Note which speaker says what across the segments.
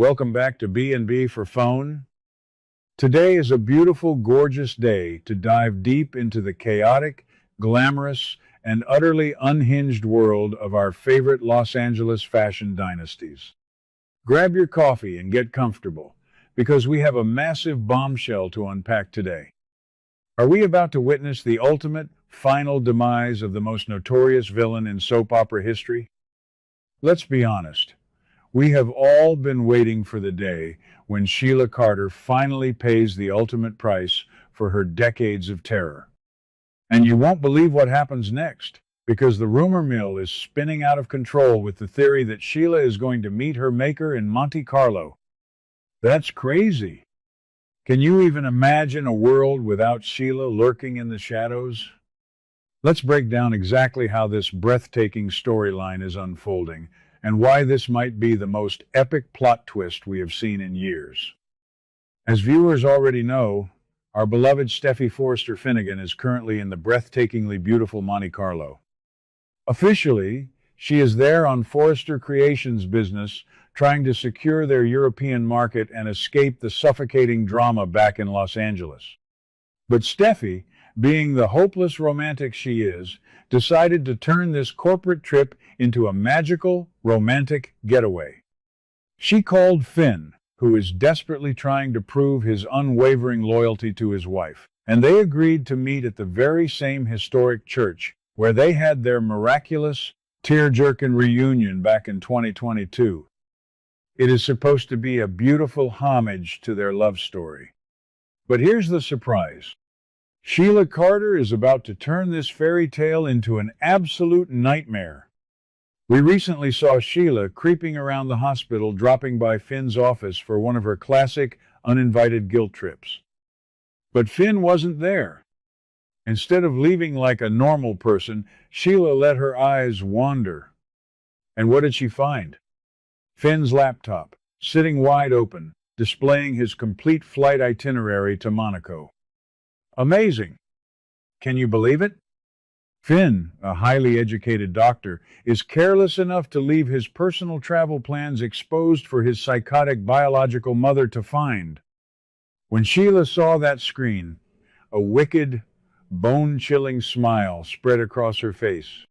Speaker 1: Welcome back to B&B for Phone. Today is a beautiful, gorgeous day to dive deep into the chaotic, glamorous, and utterly unhinged world of our favorite Los Angeles fashion dynasties. Grab your coffee and get comfortable, because we have a massive bombshell to unpack today. Are we about to witness the ultimate, final demise of the most notorious villain in soap opera history? Let's be honest. We have all been waiting for the day when Sheila Carter finally pays the ultimate price for her decades of terror. And you won't believe what happens next, because the rumor mill is spinning out of control with the theory that Sheila is going to meet her maker in Monte Carlo. That's crazy. Can you even imagine a world without Sheila lurking in the shadows? Let's break down exactly how this breathtaking storyline is unfolding, and why this might be the most epic plot twist we have seen in years. As viewers already know, our beloved Steffy Forrester Finnegan is currently in the breathtakingly beautiful Monte Carlo. Officially, she is there on Forrester Creations' business, trying to secure their European market and escape the suffocating drama back in Los Angeles. But Steffy, being the hopeless romantic she is, decided to turn this corporate trip into a magical, romantic getaway. She called Finn, who is desperately trying to prove his unwavering loyalty to his wife, and they agreed to meet at the very same historic church where they had their miraculous, tear-jerking reunion back in 2022. It is supposed to be a beautiful homage to their love story. But here's the surprise. Sheila Carter is about to turn this fairy tale into an absolute nightmare. We recently saw Sheila creeping around the hospital, dropping by Finn's office for one of her classic uninvited guilt trips. But Finn wasn't there. Instead of leaving like a normal person, Sheila let her eyes wander. And what did she find? Finn's laptop, sitting wide open, displaying his complete flight itinerary to Monaco. Amazing. Can you believe it? Finn, a highly educated doctor, is careless enough to leave his personal travel plans exposed for his psychotic biological mother to find. When Sheila saw that screen, a wicked, bone-chilling smile spread across her face.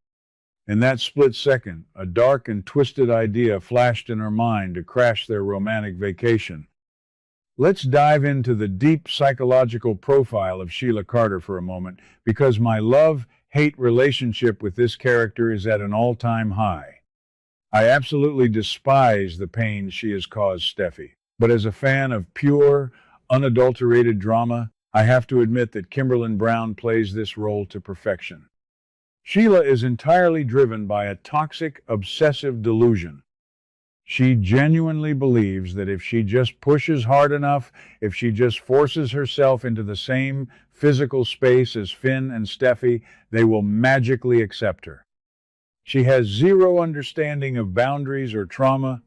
Speaker 1: In that split second, a dark and twisted idea flashed in her mind to crash their romantic vacation. Let's dive into the deep psychological profile of Sheila Carter for a moment, because my love-hate relationship with this character is at an all-time high. I absolutely despise the pain she has caused Steffy, but as a fan of pure, unadulterated drama, I have to admit that Kimberlin Brown plays this role to perfection. Sheila is entirely driven by a toxic, obsessive delusion. She genuinely believes that if she just pushes hard enough, if she just forces herself into the same physical space as Finn and Steffy, they will magically accept her. She has zero understanding of boundaries or trauma.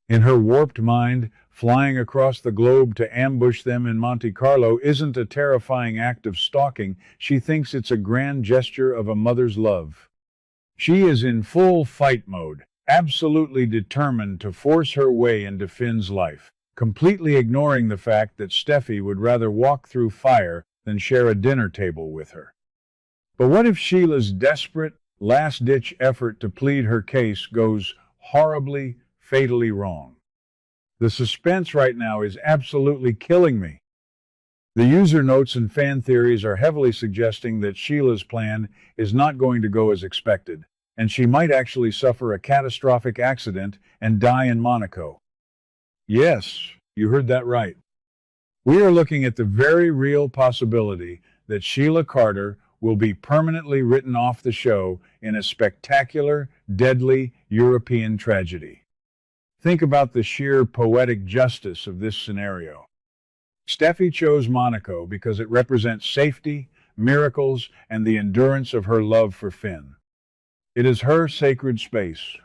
Speaker 1: In her warped mind, flying across the globe to ambush them in Monte Carlo isn't a terrifying act of stalking. She thinks it's a grand gesture of a mother's love. She is in full fight mode, absolutely determined to force her way into Finn's life, completely ignoring the fact that Steffy would rather walk through fire than share a dinner table with her. But what if Sheila's desperate, last-ditch effort to plead her case goes horribly, fatally wrong? The suspense right now is absolutely killing me. The user notes and fan theories are heavily suggesting that Sheila's plan is not going to go as expected, and she might actually suffer a catastrophic accident and die in Monaco. Yes, you heard that right. We are looking at the very real possibility that Sheila Carter will be permanently written off the show in a spectacular, deadly European tragedy. Think about the sheer poetic justice of this scenario. Steffy chose Monaco because it represents safety, miracles, and the endurance of her love for Finn. It is her sacred space.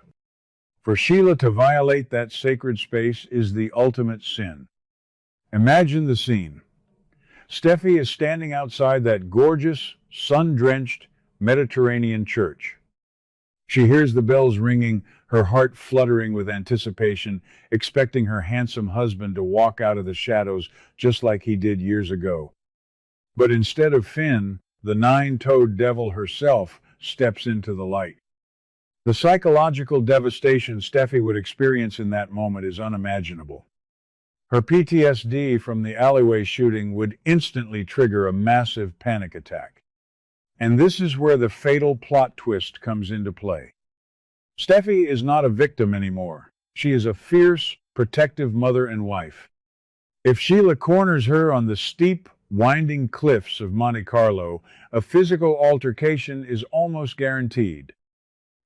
Speaker 1: For Sheila to violate that sacred space is the ultimate sin. Imagine the scene. Steffy is standing outside that gorgeous, sun-drenched Mediterranean church. She hears the bells ringing, her heart fluttering with anticipation, expecting her handsome husband to walk out of the shadows just like he did years ago. But instead of Finn, the nine-toed devil herself steps into the light. The psychological devastation Steffi would experience in that moment is unimaginable. Her PTSD from the alleyway shooting would instantly trigger a massive panic attack. And this is where the fatal plot twist comes into play. Steffi is not a victim anymore. She is a fierce, protective mother and wife. If Sheila corners her on the steep, winding cliffs of Monte Carlo, a physical altercation is almost guaranteed.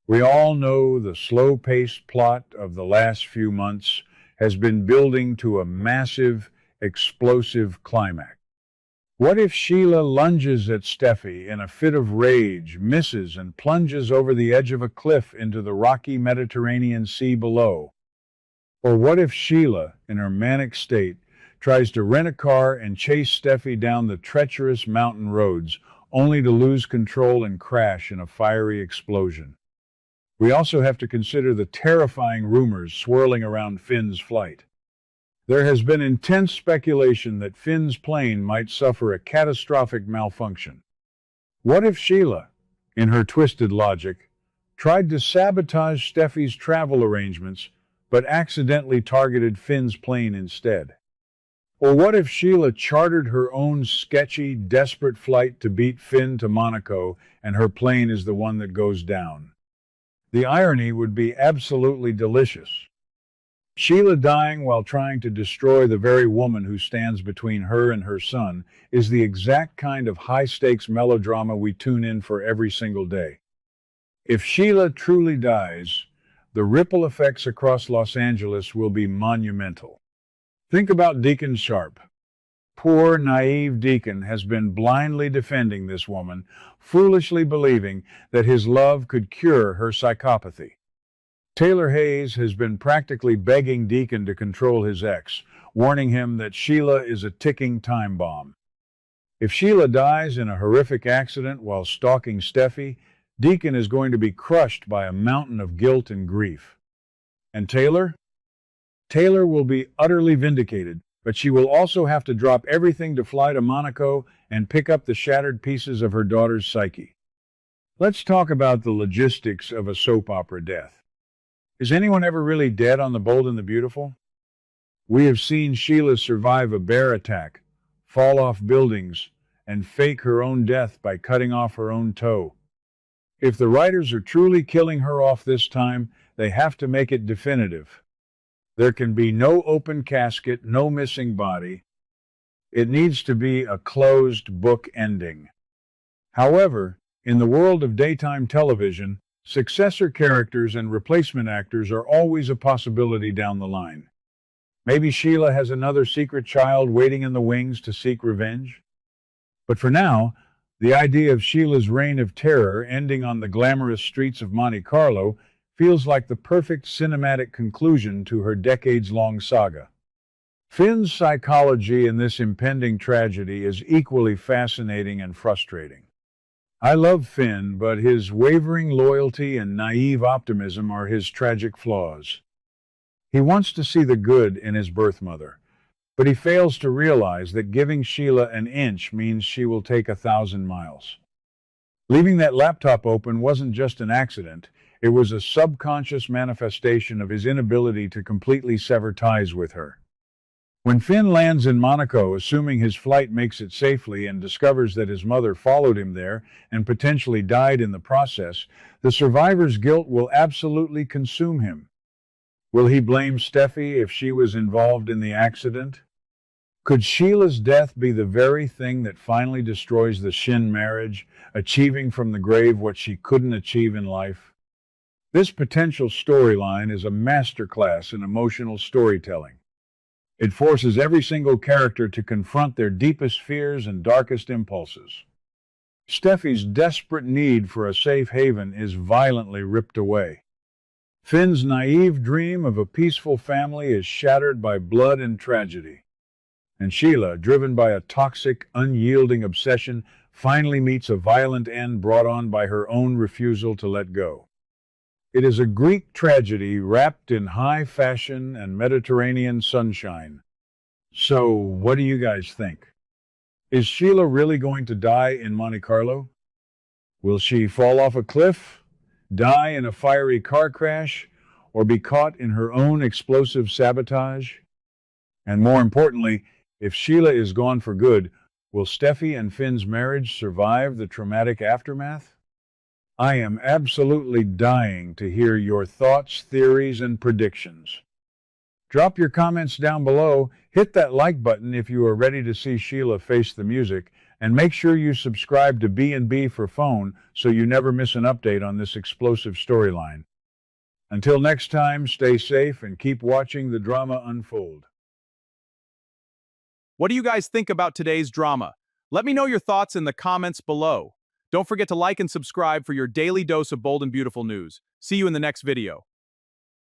Speaker 1: We all know the slow-paced plot of the last few months has been building to a massive, explosive climax. What if Sheila lunges at Steffi in a fit of rage, misses, and plunges over the edge of a cliff into the rocky Mediterranean Sea below? Or what if Sheila, in her manic state, tries to rent a car and chase Steffi down the treacherous mountain roads, only to lose control and crash in a fiery explosion? We also have to consider the terrifying rumors swirling around Finn's flight. There has been intense speculation that Finn's plane might suffer a catastrophic malfunction. What if Sheila, in her twisted logic, tried to sabotage Steffi's travel arrangements, but accidentally targeted Finn's plane instead? Or what if Sheila chartered her own sketchy, desperate flight to beat Finn to Monaco, and her plane is the one that goes down? The irony would be absolutely delicious. Sheila dying while trying to destroy the very woman who stands between her and her son is the exact kind of high-stakes melodrama we tune in for every single day. If Sheila truly dies, the ripple effects across Los Angeles will be monumental. Think about Deacon Sharp. Poor, naive Deacon has been blindly defending this woman, foolishly believing that his love could cure her psychopathy. Taylor Hayes has been practically begging Deacon to control his ex, warning him that Sheila is a ticking time bomb. If Sheila dies in a horrific accident while stalking Steffi, Deacon is going to be crushed by a mountain of guilt and grief. And Taylor? Taylor will be utterly vindicated, but she will also have to drop everything to fly to Monaco and pick up the shattered pieces of her daughter's psyche. Let's talk about the logistics of a soap opera death. Is anyone ever really dead on The Bold and the Beautiful? We have seen Sheila survive a bear attack, fall off buildings, and fake her own death by cutting off her own toe. If the writers are truly killing her off this time, they have to make it definitive. There can be no open casket, no missing body. It needs to be a closed book ending. However, in the world of daytime television, successor characters and replacement actors are always a possibility down the line. Maybe Sheila has another secret child waiting in the wings to seek revenge? But for now, the idea of Sheila's reign of terror ending on the glamorous streets of Monte Carlo feels like the perfect cinematic conclusion to her decades-long saga. Finn's psychology in this impending tragedy is equally fascinating and frustrating. I love Finn, but his wavering loyalty and naive optimism are his tragic flaws. He wants to see the good in his birth mother, but he fails to realize that giving Sheila an inch means she will take 1,000 miles. Leaving that laptop open wasn't just an accident, it was a subconscious manifestation of his inability to completely sever ties with her. When Finn lands in Monaco, assuming his flight makes it safely, and discovers that his mother followed him there and potentially died in the process, the survivor's guilt will absolutely consume him. Will he blame Steffi if she was involved in the accident? Could Sheila's death be the very thing that finally destroys the Shin marriage, achieving from the grave what she couldn't achieve in life? This potential storyline is a masterclass in emotional storytelling. It forces every single character to confront their deepest fears and darkest impulses. Steffi's desperate need for a safe haven is violently ripped away. Finn's naive dream of a peaceful family is shattered by blood and tragedy. And Sheila, driven by a toxic, unyielding obsession, finally meets a violent end brought on by her own refusal to let go. It is a Greek tragedy wrapped in high fashion and Mediterranean sunshine. So, what do you guys think? Is Sheila really going to die in Monte Carlo? Will she fall off a cliff, die in a fiery car crash, or be caught in her own explosive sabotage? And more importantly, if Sheila is gone for good, will Steffy and Finn's marriage survive the traumatic aftermath? I am absolutely dying to hear your thoughts, theories, and predictions. Drop your comments down below, hit that like button if you are ready to see Sheila face the music, and make sure you subscribe to B&B for Phone so you never miss an update on this explosive storyline. Until next time, stay safe and keep watching the drama unfold.
Speaker 2: What do you guys think about today's drama? Let me know your thoughts in the comments below. Don't forget to like and subscribe for your daily dose of bold and beautiful news. See you in the next video.